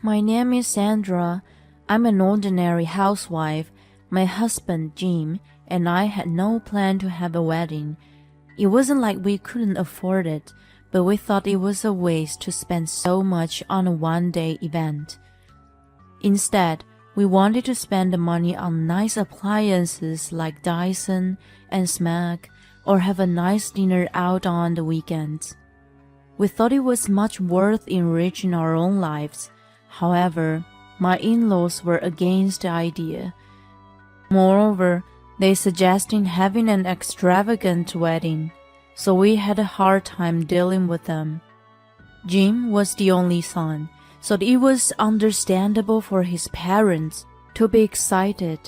My name is Sandra. I'm an ordinary housewife. My husband, Jim, and I had no plan to have a wedding. It wasn't like we couldn't afford it, but we thought it was a waste to spend so much on a one-day event. Instead, we wanted to spend the money on nice appliances like Dyson and Smack, or have a nice dinner out on the weekends. We thought it was much worth enriching our own lives. However, my in-laws were against the idea. Moreover, they suggested having an extravagant wedding, so we had a hard time dealing with them. Jim was the only son, so it was understandable for his parents to be excited.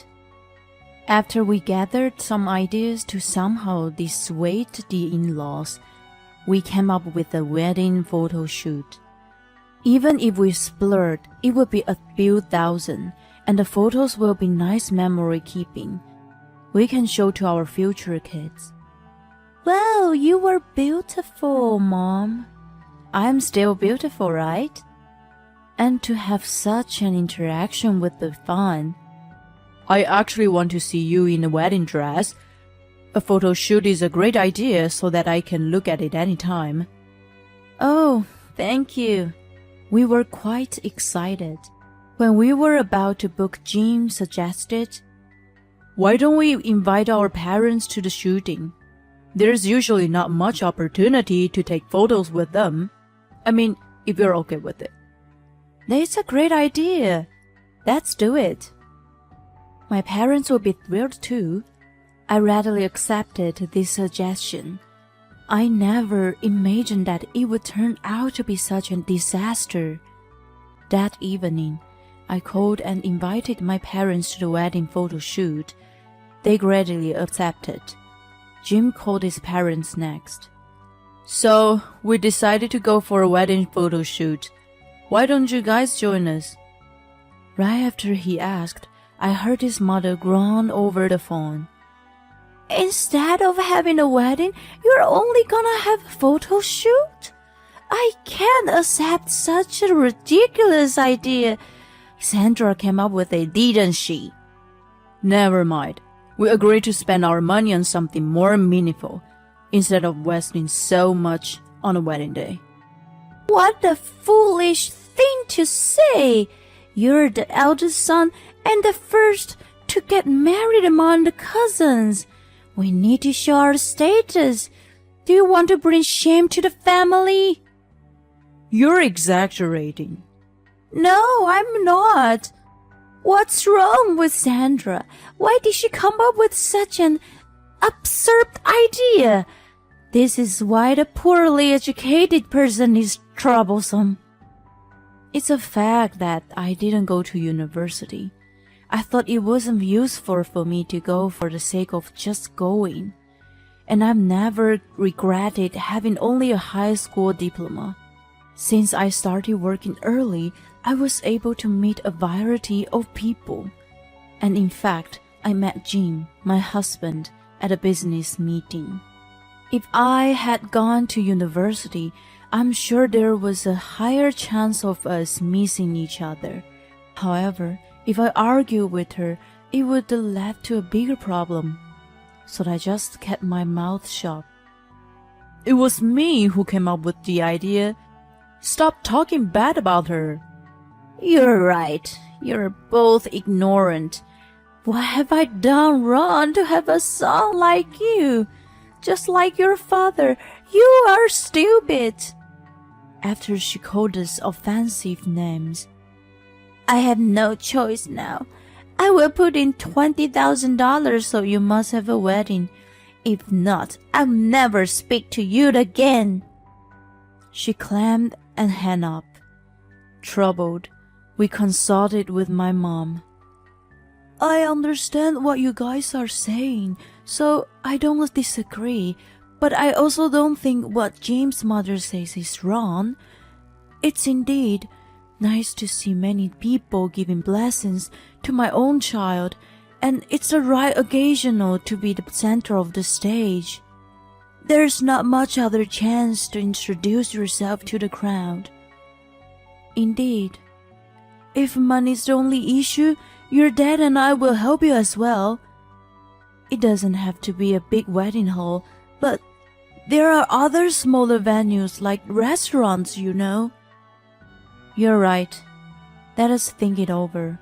After we gathered some ideas to somehow dissuade the in-laws, we came up with a wedding photo shoot. Even if we splurged, it would be a few thousand, and the photos will be nice memory keeping. We can show to our future kids. Well, you were beautiful, Mom. I'm still beautiful, right? And to have such an interaction would be fun. I actually want to see you in a wedding dress. A photo shoot is a great idea so that I can look at it anytime. Oh, thank you. We were quite excited. When we were about to book, Jim suggested, "Why don't we invite our parents to the shooting? There's usually not much opportunity to take photos with them. I mean, if you're okay with it." That's a great idea. Let's do it. My parents will be thrilled too. I readily accepted this suggestion. I never imagined that it would turn out to be such a disaster. That evening, I called and invited my parents to the wedding photo shoot. They gladly accepted. Jim called his parents next. So, we decided to go for a wedding photo shoot. Why don't you guys join us? Right after he asked, I heard his mother groan over the phone. Instead of having a wedding, you're only gonna have a photo shoot? I can't accept such a ridiculous idea. Sandra came up with it, didn't she? Never mind. We agreed to spend our money on something more meaningful, instead of wasting so much on a wedding day. What a foolish thing to say! You're the eldest son and the first to get married among the cousins. We need to show our status. Do you want to bring shame to the family? You're exaggerating. No, I'm not. What's wrong with Sandra? Why did she come up with such an absurd idea? This is why the poorly educated person is troublesome. It's a fact that I didn't go to university. I thought it wasn't useful for me to go for the sake of just going. And I've never regretted having only a high school diploma. Since I started working early, I was able to meet a variety of people. And in fact, I met Jim, my husband, at a business meeting. If I had gone to university, I'm sure there was a higher chance of us missing each other. However, if I argued with her, it would have led to a bigger problem. So I just kept my mouth shut. It was me who came up with the idea. Stop talking bad about her. You're right. You're both ignorant. What have I done wrong to have a son like you? Just like your father, you are stupid. After she called us offensive names, I have no choice now. I will put in $20,000 so you must have a wedding. If not, I'll never speak to you again. She clamped and hung up. Troubled, we consulted with my mom. I understand what you guys are saying, so I don't disagree, but I also don't think what James' mother says is wrong. It's indeed nice to see many people giving blessings to my own child, and it's a right occasional to be the center of the stage. There's not much other chance to introduce yourself to the crowd. Indeed, If money's the only issue, your dad and I will help you as well. It doesn't have to be a big wedding hall, but there are other smaller venues like restaurants, you know. You're right. Let us think it over.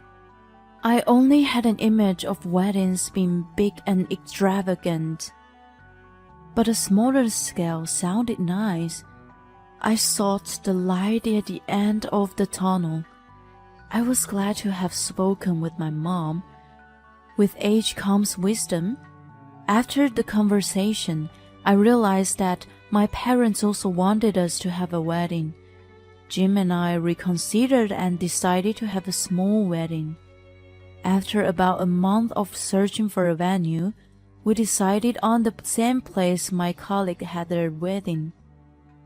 I only had an image of weddings being big and extravagant, but a smaller scale sounded nice. I sought the light at the end of the tunnel. I was glad to have spoken with my mom. With age comes wisdom. After the conversation, I realized that my parents also wanted us to have a wedding. Jim and I reconsidered and decided to have a small wedding. After about a month of searching for a venue, we decided on the same place my colleague had their wedding.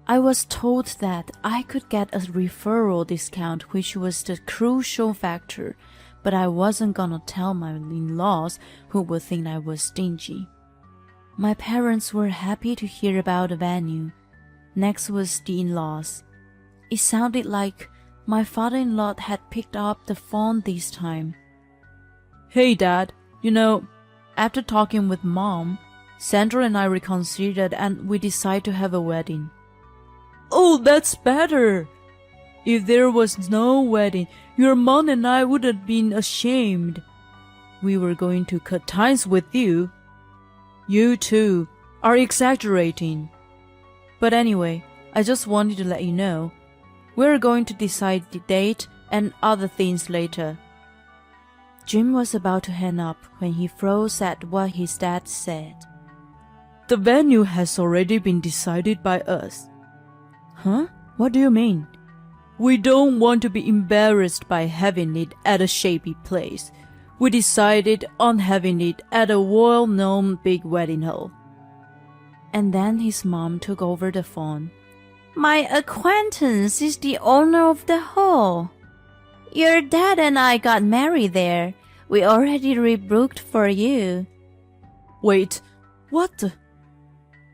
I was told that I could get a referral discount, which was the crucial factor, but I wasn't gonna tell my in-laws, who would think I was stingy. My parents were happy to hear about the venue. Next was the in-laws. It sounded like my father-in-law had picked up the phone this time. Hey Dad, after talking with Mom, Sandra and I reconsidered and we decided to have a wedding. Oh, that's better! If there was no wedding, your mom and I would have been ashamed. We were going to cut ties with you. You too are exaggerating. But anyway, I just wanted to let you know, we're going to decide the date and other things later. Jim was about to hang up when he froze at what his dad said. The venue has already been decided by us. Huh? What do you mean? We don't want to be embarrassed by having it at a shabby place. We decided on having it at a well-known big wedding hall. And then his mom took over the phone. My acquaintance is the owner of the hall. Your dad and I got married there. We already rebooked for you. Wait, what the?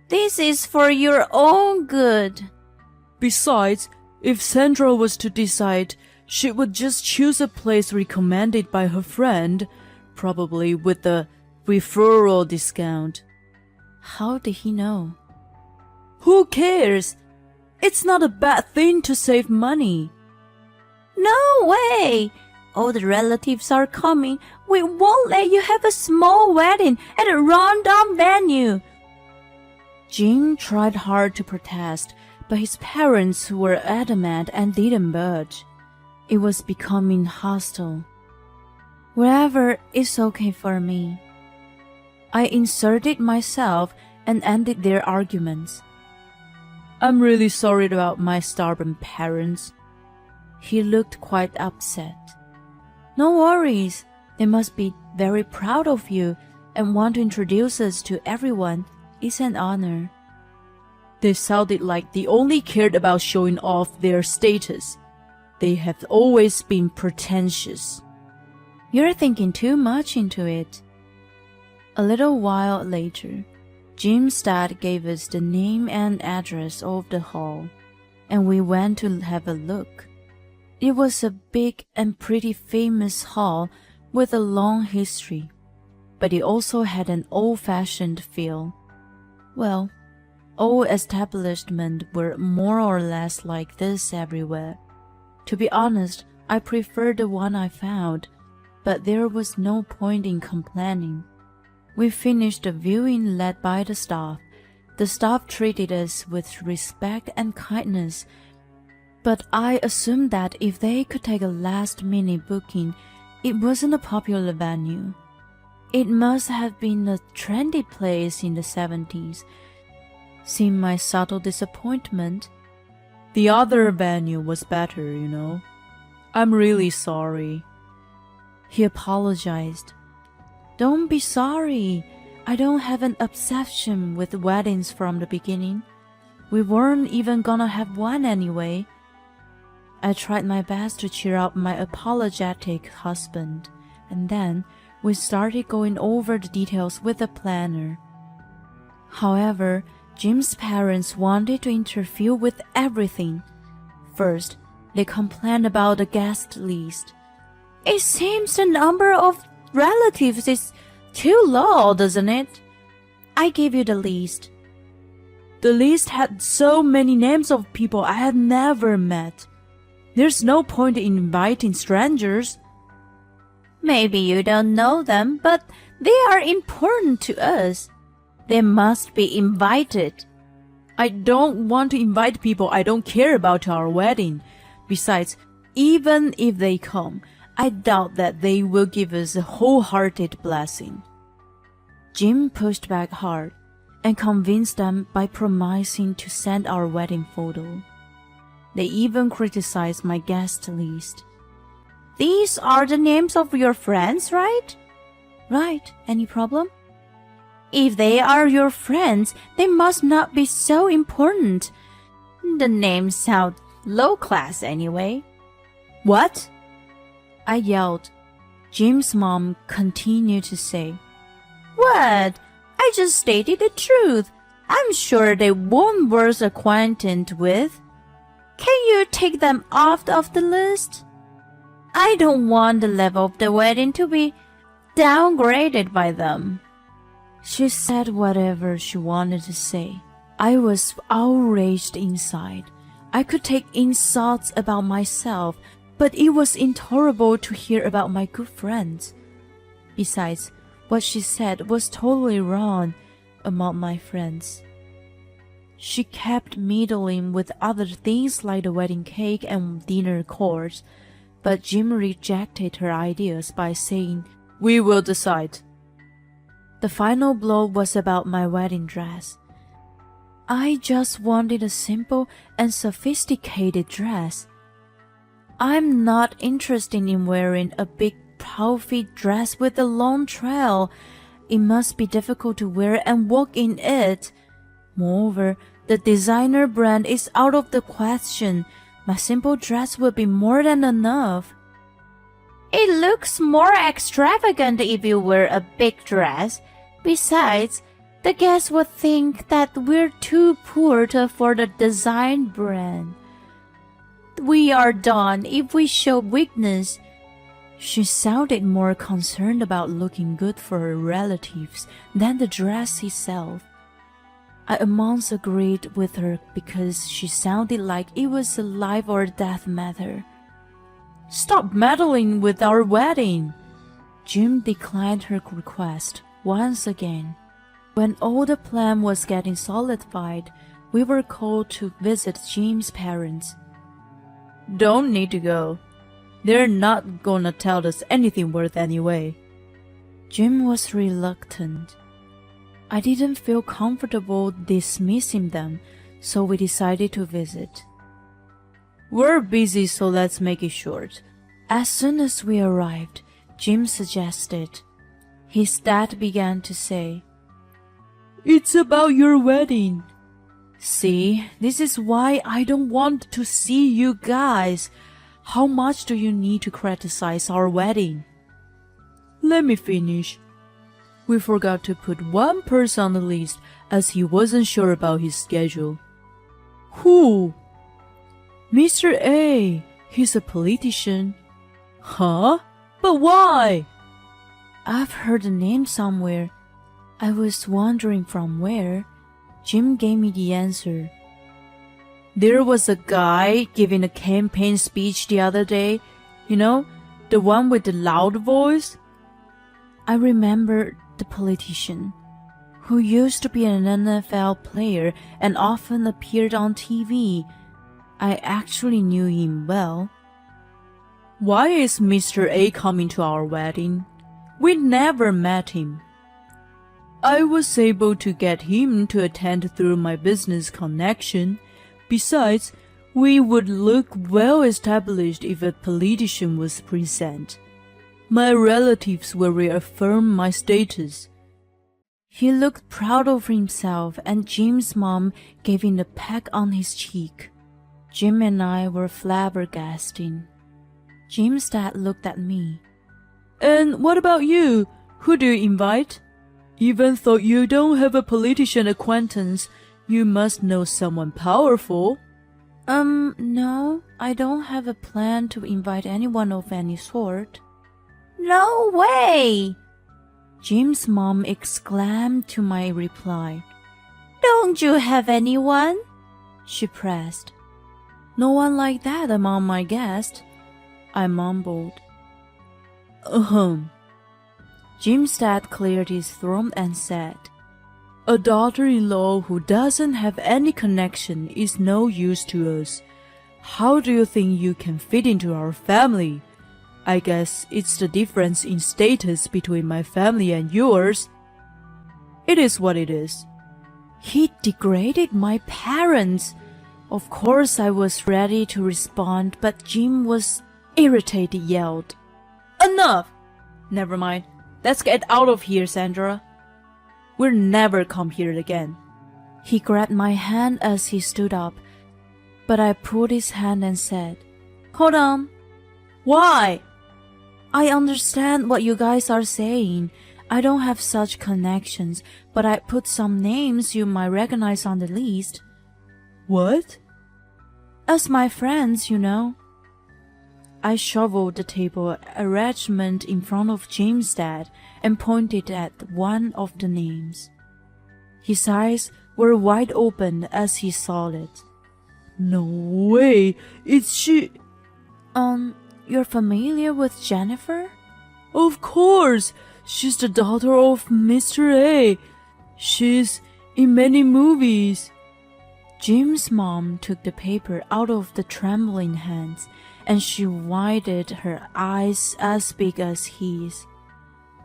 This is for your own good. Besides, if Sandra was to decide, she would just choose a place recommended by her friend, probably with a referral discount. How did he know? Who cares? It's not a bad thing to save money. No way! All the relatives are coming. We won't let you have a small wedding at a random venue. Jim tried hard to protest, but his parents were adamant and didn't budge. It was becoming hostile. Wherever is okay for me. I inserted myself and ended their arguments. I'm really sorry about my stubborn parents. He looked quite upset. No worries. They must be very proud of you and want to introduce us to everyone. It's an honor. They sounded like they only cared about showing off their status. They have always been pretentious. You're thinking too much into it. A little while later, Jim's dad gave us the name and address of the hall, and we went to have a look. It was a big and pretty famous hall with a long history, but it also had an old-fashioned feel. Well, all establishments were more or less like this everywhere. To be honest, I preferred the one I found, but there was no point in complaining. We finished the viewing led by the staff. The staff treated us with respect and kindness, but I assumed that if they could take a last-minute booking, it wasn't a popular venue. It must have been a trendy place in the 70s. Seeing my subtle disappointment, the other venue was better, I'm really sorry. He apologized. Don't be sorry. I don't have an obsession with weddings from the beginning. We weren't even gonna have one anyway. I tried my best to cheer up my apologetic husband, and then we started going over the details with the planner. However, Jim's parents wanted to interfere with everything. First, they complained about the guest list. It seems the number of relatives is too low, doesn't it? I gave you the list. The list had so many names of people I had never met. There's no point in inviting strangers. Maybe you don't know them, but they are important to us. They must be invited. I don't want to invite people I don't care about to our wedding. Besides, even if they come, I doubt that they will give us a wholehearted blessing. Jim pushed back hard and convinced them by promising to send our wedding photo. They even criticized my guest list. These are the names of your friends, right? Right. Any problem? If they are your friends, they must not be so important. The names sound low class anyway. What? I yelled. Jim's mom continued to say, What? I just stated the truth. I'm sure they won't worth acquainted with. Can you take them off of the list? I don't want the level of the wedding to be downgraded by them. She said whatever she wanted to say. I was outraged inside. I could take insults about myself, but it was intolerable to hear about my good friends. Besides, what she said was totally wrong among my friends. She kept meddling with other things like the wedding cake and dinner course, but Jim rejected her ideas by saying, We will decide. The final blow was about my wedding dress. I just wanted a simple and sophisticated dress. I'm not interested in wearing a big puffy dress with a long trail. It must be difficult to wear and walk in it. Moreover, the designer brand is out of the question. My simple dress would be more than enough. It looks more extravagant if you wear a big dress. Besides, the guests would think that we're too poor to afford a design brand. We are done if we show weakness. She sounded more concerned about looking good for her relatives than the dress itself. I at once agreed with her because she sounded like it was a life or death matter. Stop meddling with our wedding. Jim declined her request once again. When all the plan was getting solidified, we were called to visit Jim's parents. Don't need to go. They're not gonna tell us anything worth anyway. Jim was reluctant. I didn't feel comfortable dismissing them, so we decided to visit. We're busy, so let's make it short. As soon as we arrived, Jim suggested. His dad began to say, It's about your wedding. See, this is why I don't want to see you guys. How much do you need to criticize our wedding? Let me finish. We forgot to put one person on the list as he wasn't sure about his schedule. Who? Mr. A. He's a politician. Huh? But why? I've heard the name somewhere. I was wondering from where. Jim gave me the answer. There was a guy giving a campaign speech the other day. You know, the one with the loud voice. I remember the politician, who used to be an NFL player and often appeared on TV. I actually knew him well. Why is Mr. A coming to our wedding? We never met him. I was able to get him to attend through my business connection. Besides, we would look well established if a politician was present. My relatives will reaffirm my status. He looked proud of himself, and Jim's mom gave him a peck on his cheek. Jim and I were flabbergasted. Jim's dad looked at me. And what about you? Who do you invite? Even though you don't have a politician acquaintance, you must know someone powerful. No, I don't have a plan to invite anyone of any sort. No way! Jim's mom exclaimed to my reply. Don't you have anyone? She pressed. No one like that among my guests, I mumbled. Jim's dad cleared his throat and said, A daughter-in-law who doesn't have any connection is no use to us. How do you think you can fit into our family? I guess it's the difference in status between my family and yours. It is what it is. He degraded my parents. Of course I was ready to respond, but Jim was irritated, yelled, Enough! Never mind. Let's get out of here, Sandra. We'll never come here again. He grabbed my hand as he stood up, but I pulled his hand and said, Hold on. Why? I understand what you guys are saying. I don't have such connections, but I put some names you might recognize on the list. What? As my friends, you know. I shoveled the table arrangement in front of Jim's dad and pointed at one of the names. His eyes were wide open as he saw it. No way, it's she. You're familiar with Jennifer? Of course, she's the daughter of Mr. A. She's in many movies. Jim's mom took the paper out of the trembling hands, and she widened her eyes as big as his.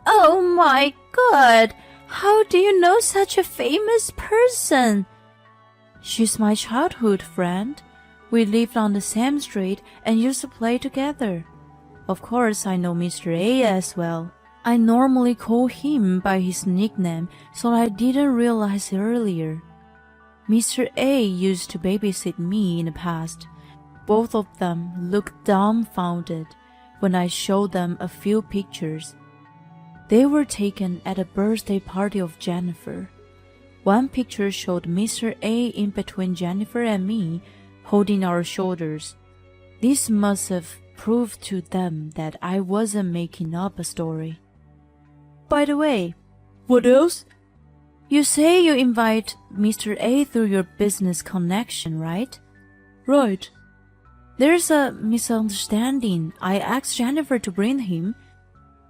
Oh my God! How do you know such a famous person? She's my childhood friend. We lived on the same street and used to play together. Of course, I know Mr. A as well. I normally call him by his nickname, so I didn't realize it earlier. Mr. A used to babysit me in the past. Both of them looked dumbfounded when I showed them a few pictures. They were taken at a birthday party of Jennifer. One picture showed Mr. A in between Jennifer and me, holding our shoulders. This must have proved to them that I wasn't making up a story. By the way, what else? You say you invite Mr. A through your business connection, right? Right. There's a misunderstanding. I asked Jennifer to bring him.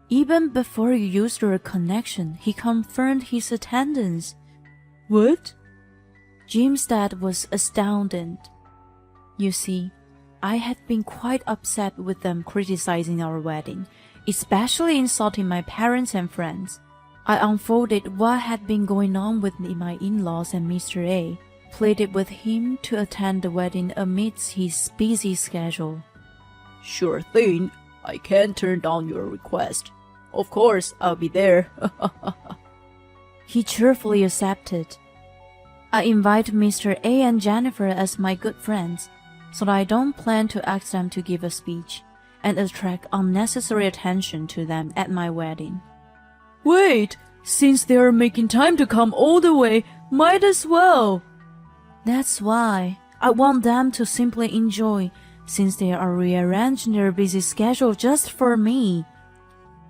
Even before you used your connection, he confirmed his attendance. What? Jim's dad was astounded. You see, I had been quite upset with them criticizing our wedding, especially insulting my parents and friends. I unfolded what had been going on with my in-laws and Mr. A, pleaded with him to attend the wedding amidst his busy schedule. Sure thing. I can't turn down your request. Of course, I'll be there. He cheerfully accepted. I invite Mr. A and Jennifer as my good friends, so I don't plan to ask them to give a speech and attract unnecessary attention to them at my wedding. Wait, since they are making time to come all the way, might as well. That's why I want them to simply enjoy, since they are rearranging their busy schedule just for me.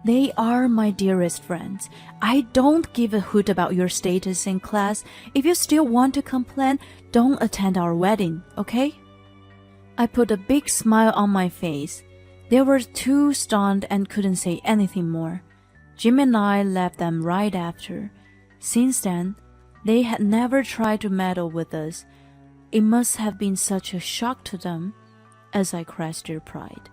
They are my dearest friends. I don't give a hoot about your status in class. If you still want to complain, don't attend our wedding, okay? I put a big smile on my face. They were too stunned and couldn't say anything more. Jim and I left them right after. Since then, they had never tried to meddle with us. It must have been such a shock to them, as I crushed their pride.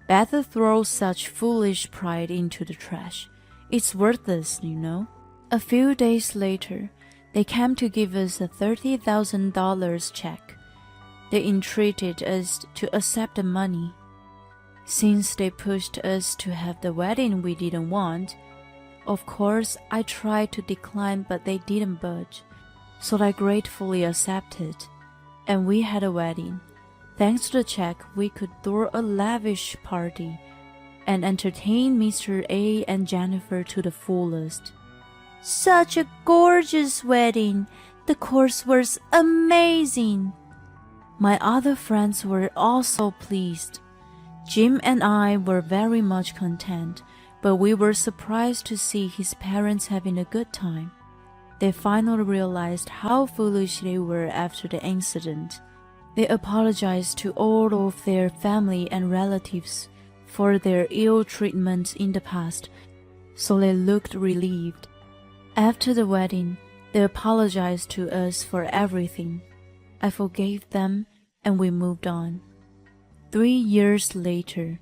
Better throw such foolish pride into the trash. It's worthless, you know. A few days later, they came to give us a $30,000 check. They entreated us to accept the money. Since they pushed us to have the wedding we didn't want, of course I tried to decline, but they didn't budge. So I gratefully accepted, and we had a wedding. Thanks to the check, we could throw a lavish party and entertain Mr. A and Jennifer to the fullest. Such a gorgeous wedding! The course was amazing! My other friends were also pleased. Jim and I were very much content, but we were surprised to see his parents having a good time. They finally realized how foolish they were after the incident. They apologized to all of their family and relatives for their ill treatment in the past, so they looked relieved. After the wedding, they apologized to us for everything. I forgave them and we moved on. 3 years later,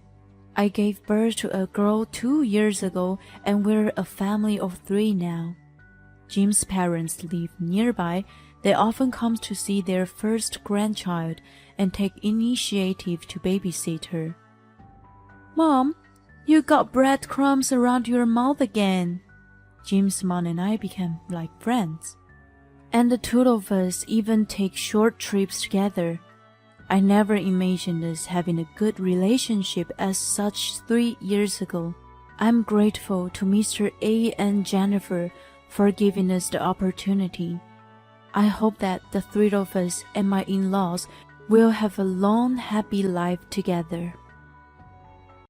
I gave birth to a girl 2 years ago and we're a family of 3 now. Jim's parents live nearby. They often come to see their first grandchild and take initiative to babysit her. Mom, you got breadcrumbs around your mouth again. Jim's mom and I became like friends. And the two of us even take short trips together. I never imagined us having a good relationship as such 3 years ago. I'm grateful to Mr. A and Jennifer for giving us the opportunity. I hope that the 3 of us and my in-laws will have a long, happy life together.